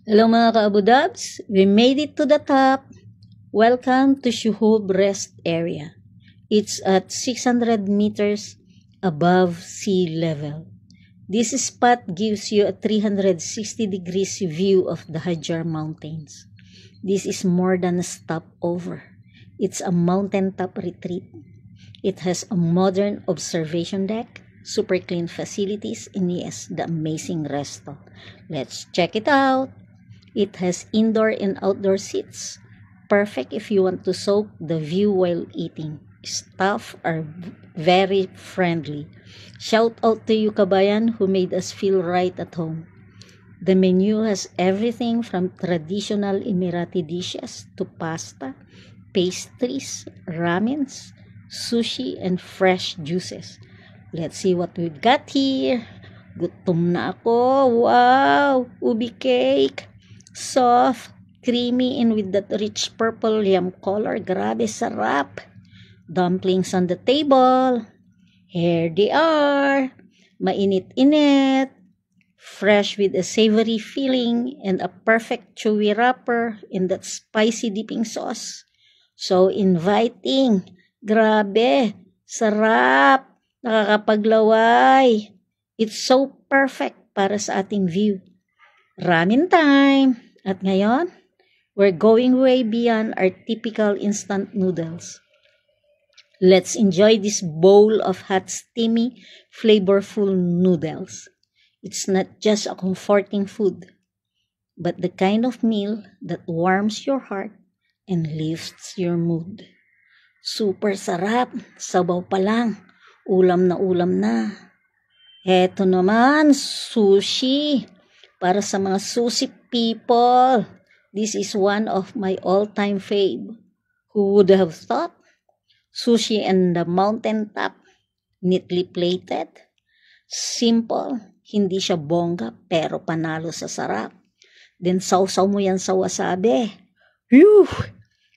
Hello mga ka-Abudabs, we made it to the top. Welcome to Shuhub Rest Area. It's at 600 meters above sea level. This spot gives you a 360 degrees view of the Hajar Mountains. This is more than a stopover. It's a mountaintop retreat. It has a modern observation deck, super clean facilities, and yes, the amazing resto. Let's check it out. It has indoor and outdoor seats. Perfect if you want to soak the view while eating. Staff are very friendly. Shout out to you, Kabayan, who made us feel right at home. The menu has everything from traditional Emirati dishes to pasta, pastries, ramens, sushi, and fresh juices. Let's see what we've got here. Gutom na ako. Wow! Ubi cake. Soft, creamy, and with that rich purple yam color. Grabe, sarap. Dumplings on the table. Here they are. Mainit-init. Fresh with a savory filling and a perfect chewy wrapper in that spicy dipping sauce. So inviting. Grabe. Sarap. Nakakapaglaway. It's so perfect para sa ating view. Ramen time! At ngayon, we're going way beyond our typical instant noodles. Let's enjoy this bowl of hot, steamy, flavorful noodles. It's not just a comforting food, but the kind of meal that warms your heart and lifts your mood. Super sarap, sabaw pa lang, ulam na. Eto naman, sushi. Para sa mga sushi people, this is one of my all-time fave. Who would have thought? Sushi and the mountaintop, neatly plated. Simple, hindi siya bongga, pero panalo sa sarap. Then sausaw mo yan sa wasabi. Whew!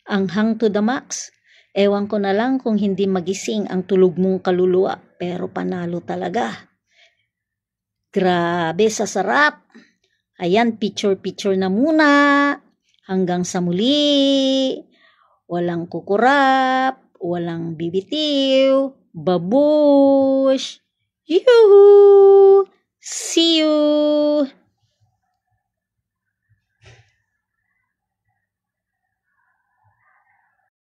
Anghang to the max. Ewan ko na lang kung hindi magising ang tulog mong kaluluwa, pero panalo talaga. Grabe sa sarap! Ayan, picture na muna. Hanggang sa muli. Walang kukurap, walang bibitiw, babush. Yoo-hoo! See you!